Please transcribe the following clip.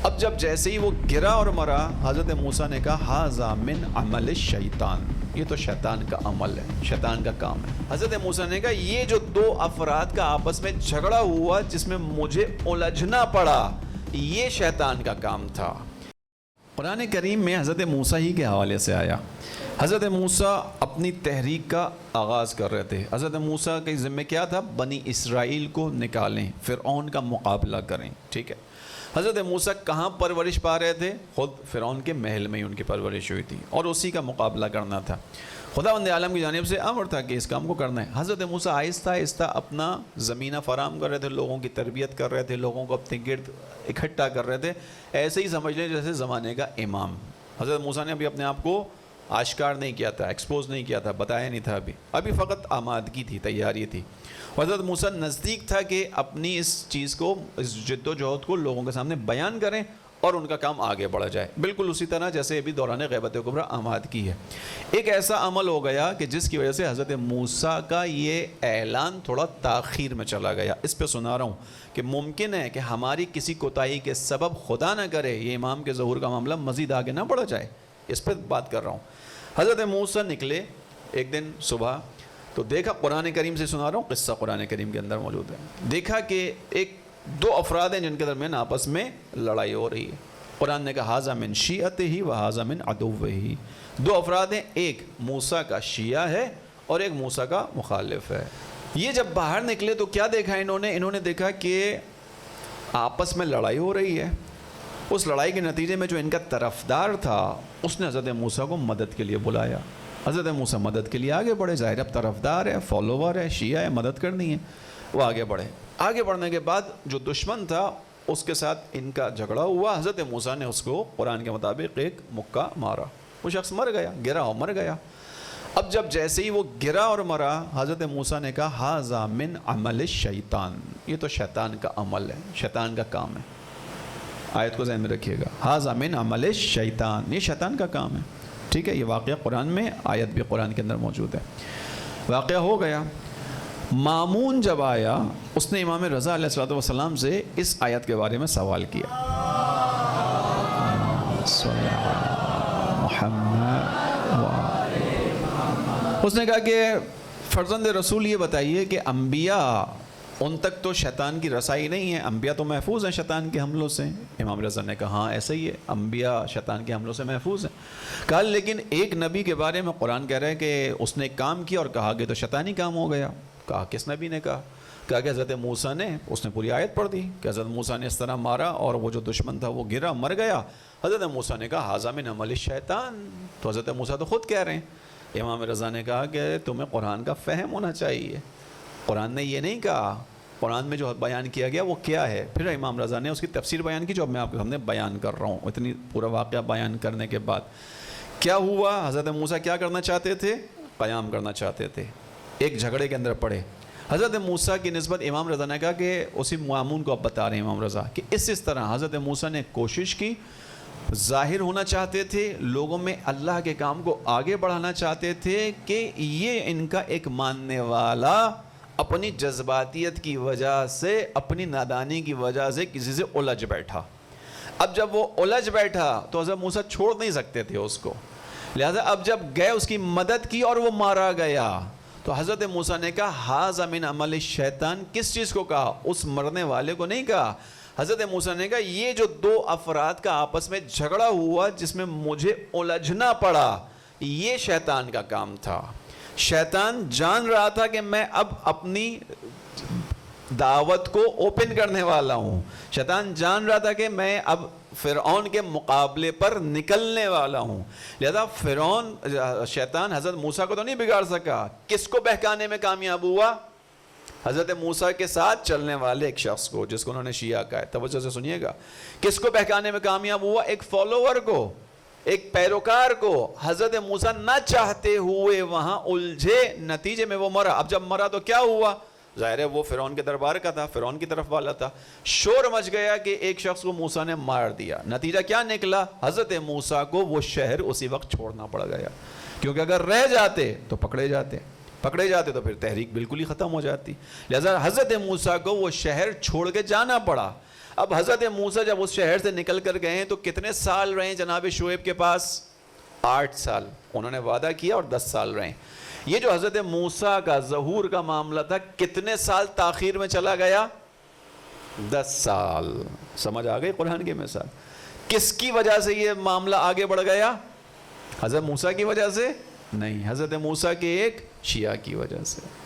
اب جب جیسے ہی وہ گرا اور مرا، حضرت موسیٰ نے کہا ھذا من عمل الشیطان، یہ تو شیطان کا عمل ہے، شیطان کا کام ہے۔ حضرت موسیٰ نے کہا یہ جو دو افراد کا آپس میں جھگڑا ہوا جس میں مجھے الجھنا پڑا، یہ شیطان کا کام تھا۔ قرآن کریم میں حضرت موسیٰ ہی کے حوالے سے آیا۔ حضرت موسیٰ اپنی تحریک کا آغاز کر رہے تھے۔ حضرت موسیٰ کے ذمہ کیا تھا؟ بنی اسرائیل کو نکالیں، فرعون کا مقابلہ کریں، ٹھیک ہے۔ حضرت موسیٰ کہاں پرورش پا رہے تھے؟ خود فرعون کے محل میں ہی ان کی پرورش ہوئی تھی اور اسی کا مقابلہ کرنا تھا۔ خداوند عالم کی جانب سے امر تھا کہ اس کام کو کرنا ہے۔ حضرت موسیٰ آہستہ آہستہ اپنا زمینہ فراہم کر رہے تھے، لوگوں کی تربیت کر رہے تھے، لوگوں کو اپنے گرد اکٹھا کر رہے تھے، ایسے ہی سمجھ لیں جیسے زمانے کا امام۔ حضرت موسیٰ نے ابھی اپنے آپ کو آشکار نہیں کیا تھا، ایکسپوز نہیں کیا تھا، بتایا نہیں تھا، ابھی فقط آمادگی تھی، تیاری تھی۔ حضرت موسیٰ نزدیک تھا کہ اپنی اس چیز کو، اس جد و جہد کو لوگوں کے سامنے بیان کریں اور ان کا کام آگے بڑھا جائے، بالکل اسی طرح جیسے ابھی دوران غیبت کبریٰ آمادگی ہے۔ ایک ایسا عمل ہو گیا کہ جس کی وجہ سے حضرت موسیٰ کا یہ اعلان تھوڑا تاخیر میں چلا گیا۔ اس پہ سنا رہا ہوں کہ ممکن ہے کہ ہماری کسی کوتاہی کے سبب خدا نہ کرے یہ امام کے ظہور کا معاملہ مزید آگے نہ بڑھا جائے، اس پہ بات کر رہا ہوں۔ حضرت موسیٰ نکلے ایک دن صبح، تو دیکھا، قرآن کریم سے سنا رہا ہوں، قصہ قرآن کریم کے اندر موجود ہے۔ دیکھا کہ دو افراد ہیں جن کے درمیان آپس میں لڑائی ہو رہی ہے۔ قرآن نے کہا ھذا من شیعتہ و ھذا من عدوہ، دو افراد ہیں، ایک موسیٰ کا شیعہ ہے اور ایک موسیٰ کا مخالف ہے۔ یہ جب باہر نکلے تو کیا دیکھا انہوں نے دیکھا کہ آپس میں لڑائی ہو رہی ہے۔ اس لڑائی کے نتیجے میں جو ان کا طرفدار تھا اس نے حضرت موسیٰ کو مدد کے لیے بلایا۔ حضرت موسیٰ مدد کے لیے آگے بڑھے، ظاہر اب طرفدار ہے، فالوور ہے، شیعہ ہے، مدد کرنی ہے، وہ آگے بڑھے۔ آگے بڑھنے کے بعد جو دشمن تھا اس کے ساتھ ان کا جھگڑا ہوا، حضرت موسیٰ نے اس کو قرآن کے مطابق ایک مکہ مارا، وہ شخص مر گیا، گرا اور مر گیا۔ اب جب جیسے ہی وہ گرا اور مرا، حضرت موسیٰ نے کہا ھذا من عمل الشیطان، یہ تو شیطان کا عمل ہے، شیطان کا کام ہے۔ آیت کو ذہن میں رکھیے گا، ھذا من عمل الشیطان، یہ شیطان کا کام ہے، ٹھیک ہے۔ یہ واقعہ قرآن میں، آیت بھی قرآن کے اندر موجود ہے۔ واقعہ ہو گیا، مامون جب آیا اس نے امام رضا علیہ السلام سے اس آیت کے بارے میں سوال کیا۔ اس نے کہا کہ فرزند رسول یہ بتائیے کہ انبیاء ان تک تو شیطان کی رسائی نہیں ہے، انبیاء تو محفوظ ہیں شیطان کے حملوں سے۔ امام رضا نے کہا ہاں ایسا ہی ہے، انبیاء شیطان کے حملوں سے محفوظ ہیں۔ کہا لیکن ایک نبی کے بارے میں قرآن کہہ رہا ہے کہ اس نے کام کیا اور کہا کہ تو شیطانی کام ہو گیا۔ کہا کس نبی نے کہا؟ کہا کہ حضرت موسیٰ نے، اس نے پوری آیت پڑھ دی کہ حضرت موسیٰ نے اس طرح مارا اور وہ جو دشمن تھا وہ گرا مر گیا۔ حضرت موسیٰ نے کہا ھذا من عمل الشیطان، تو حضرت موسیٰ تو خود کہہ رہے ہیں۔ امام رضا نے کہا کہ تمہیں قرآن کا فہم ہونا چاہیے، قرآن نے یہ نہیں کہا، قرآن میں جو بیان کیا گیا وہ کیا ہے۔ پھر امام رضا نے اس کی تفسیر بیان کی جو اب میں آپ کے سامنے بیان کر رہا ہوں۔ اتنی پورا واقعہ بیان کرنے کے بعد کیا ہوا؟ حضرت موسیٰ کیا کرنا چاہتے تھے؟ قیام کرنا چاہتے تھے، ایک جھگڑے کے اندر پڑے۔ حضرت موسیٰ کی نسبت امام رضا نے کہا کہ اسی مامون کو اب بتا رہے ہیں امام رضا کہ اس طرح حضرت موسیٰ نے کوشش کی، ظاہر ہونا چاہتے تھے، لوگوں میں اللہ کے کام کو آگے بڑھانا چاہتے تھے کہ یہ ان کا ایک ماننے والا اپنی جذباتیت کی وجہ سے، اپنی نادانی کی وجہ سے کسی سے الجھ بیٹھا۔ اب جب وہ الجھ بیٹھا تو حضرت موسیٰ چھوڑ نہیں سکتے تھے اس کو، لہذا اب جب گئے اس کی مدد کی اور وہ مارا گیا تو حضرت موسیٰ نے کہا ھذا من عمل الشیطان۔ کس چیز کو کہا؟ اس مرنے والے کو نہیں کہا۔ حضرت موسیٰ نے کہا یہ جو دو افراد کا آپس میں جھگڑا ہوا جس میں مجھے الجھنا پڑا، یہ شیطان کا کام تھا۔ شیطان جان رہا تھا کہ میں اب اپنی دعوت کو اوپن کرنے والا ہوں، شیطان جان رہا تھا کہ میں اب فرعون کے مقابلے پر نکلنے والا ہوں، لہذا شیطان حضرت موسیٰ کو تو نہیں بگاڑ سکا۔ کس کو بہکانے میں کامیاب ہوا؟ حضرت موسیٰ کے ساتھ چلنے والے ایک شخص کو، جس کو انہوں نے شیعہ کہا ہے، توجہ سے سنیے گا۔ کس کو بہکانے میں کامیاب ہوا؟ ایک فالوور کو، ایک پیروکار کو۔ حضرت موسیٰ نہ چاہتے ہوئے وہاں الجھے، نتیجے میں وہ مرا۔ اب جب مرا تو کیا ہوا؟ ظاہر ہے وہ فرعون کے دربار کا تھا، فرعون کی طرف والا تھا، شور مچ گیا کہ ایک شخص کو موسیٰ نے مار دیا۔ نتیجہ کیا نکلا؟ حضرت موسیٰ کو وہ شہر اسی وقت چھوڑنا پڑ گیا، کیونکہ اگر رہ جاتے تو پکڑے جاتے تو پھر تحریک بالکل ہی ختم ہو جاتی، لہذا حضرت موسیٰ کو وہ شہر چھوڑ کے جانا پڑا۔ اب حضرت موسیٰ جب اس شہر سے نکل کر گئے تو کتنے سال رہے جناب شعیب کے پاس؟ 8 سال. انہوں نے وعدہ کیا اور 10 سال رہے. یہ جو حضرت موسیٰ کا ظہور کا معاملہ تھا کتنے سال تاخیر میں چلا گیا؟ 10 سال. سمجھ آ گئی قرآن کی مثال؟ کس کی وجہ سے یہ معاملہ آگے بڑھ گیا؟ حضرت موسیٰ کی وجہ سے نہیں، حضرت موسیٰ کے ایک شیعہ کی وجہ سے.